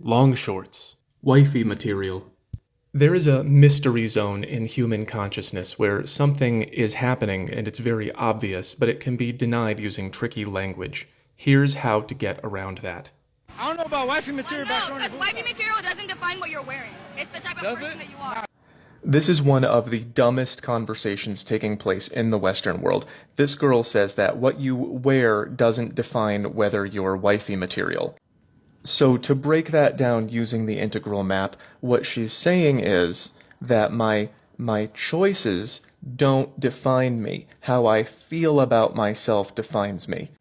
Long shorts. Wifey material. There is a mystery zone in human consciousness where something is happening and it's very obvious, but it can be denied using tricky language. Here's how to get around that. I don't know about wifey material. No, because wifey material doesn't define what you're wearing. It's the type of person that you are. This is one of the dumbest conversations taking place in the Western world. This girl says that what you wear doesn't define whether you're wifey material. So to break that down using the integral map, what she's saying is that my choices don't define me. How I feel about myself defines me.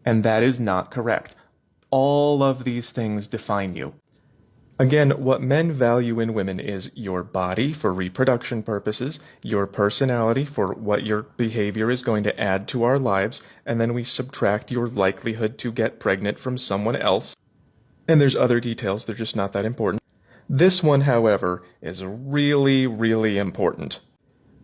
And that is not correct. All of these things define you. Again, what men value in women is your body for reproduction purposes, your personality for what your behavior is going to add to our lives, and then we subtract your likelihood to get pregnant from someone else. And there's other details, they're just not that important. This one, however, is really, really important.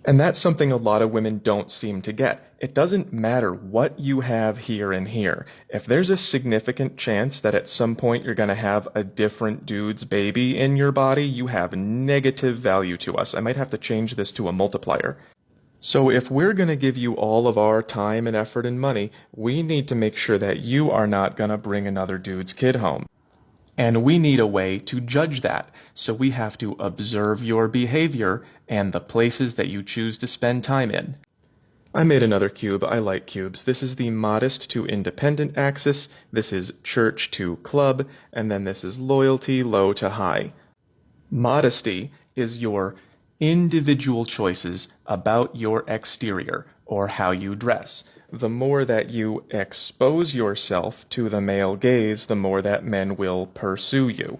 And that's something a lot of women don't seem to get. It doesn't matter what you have here and here. If there's a significant chance that at some point you're going to have a different dude's baby in your body, you have negative value to us. I might have to change this to a multiplier. So if we're going to give you all of our time and effort and money, we need to make sure that you are not going to bring another dude's kid home. And we need a way to judge that, so we have to observe your behavior and the places that you choose to spend time in. I made another cube. I like cubes. This is the modest to independent axis, this is church to club, and then this is loyalty, low to high. Modesty is your individual choices about your exterior, or how you dress. The more that you expose yourself to the male gaze, the more that men will pursue you.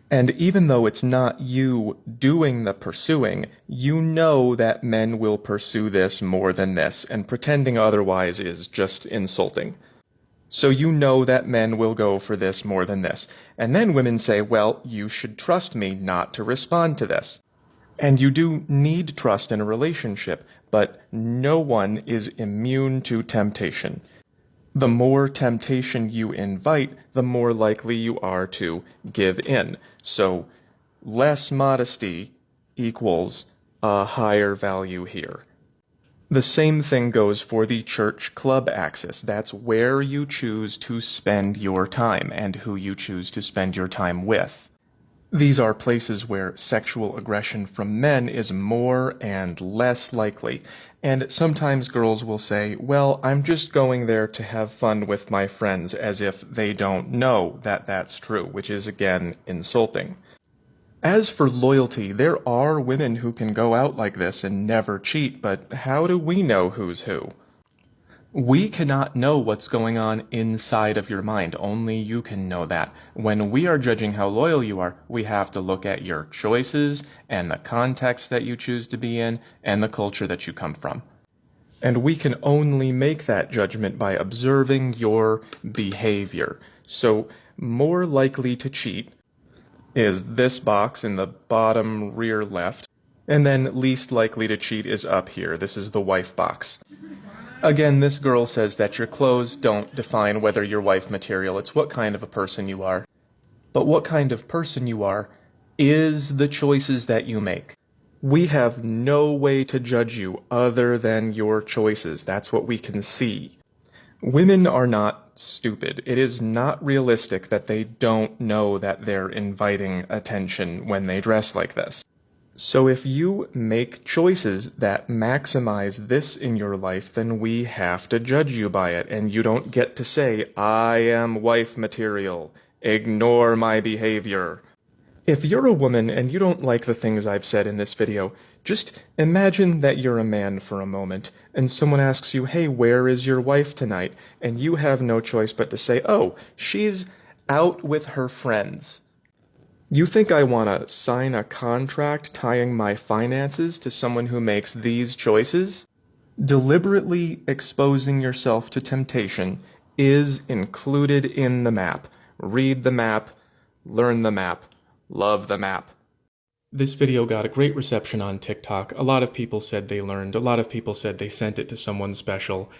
And even though it's not you doing the pursuing, you know that men will pursue this more than this, and pretending otherwise is just insulting. So you know that men will go for this more than this. And then women say, well, you should trust me not to respond to this. And you do need trust in a relationship, but no one is immune to temptation. The more temptation you invite, the more likely you are to give in. So less modesty equals a higher value here. The same thing goes for the church-club axis. That's where you choose to spend your time and who you choose to spend your time with. These are places where sexual aggression from men is more and less likely, and sometimes girls will say, well, I'm just going there to have fun with my friends, as if they don't know that that's true, which is, again, insulting. As for loyalty, there are women who can go out like this and never cheat, but how do we know who's who? We cannot know what's going on inside of your mind. Only you can know that. When we are judging how loyal you are, we have to look at your choices and the context that you choose to be in and the culture that you come from. And we can only make that judgment by observing your behavior. So, more likely to cheat is this box in the bottom rear left, and then least likely to cheat is up here. This is the wife box. Again, this girl says that your clothes don't define whether you're wife material, it's what kind of a person you are. But what kind of person you are is the choices that you make. We have no way to judge you other than your choices. That's what we can see. Women are not stupid. It is not realistic that they don't know that they're inviting attention when they dress like this. So if you make choices that maximize this in your life, then we have to judge you by it, and you don't get to say, I am wife material, ignore my behavior. If you're a woman and you don't like the things I've said in this video, just imagine that you're a man for a moment, and someone asks you, hey, where is your wife tonight? And you have no choice but to say, oh, she's out with her friends. You think I want to sign a contract tying my finances to someone who makes these choices? Deliberately exposing yourself to temptation is included in the map. Read the map, learn the map, love the map. This video got a great reception on TikTok. A lot of people said they learned. A lot of people said they sent it to someone special.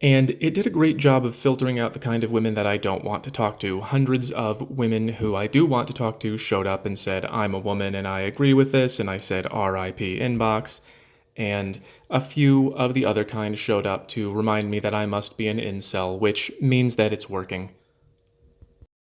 And it did a great job of filtering out the kind of women that I don't want to talk to. Hundreds of women who I do want to talk to showed up and said, I'm a woman and I agree with this, and I said RIP inbox. And a few of the other kind showed up to remind me that I must be an incel, which means that it's working.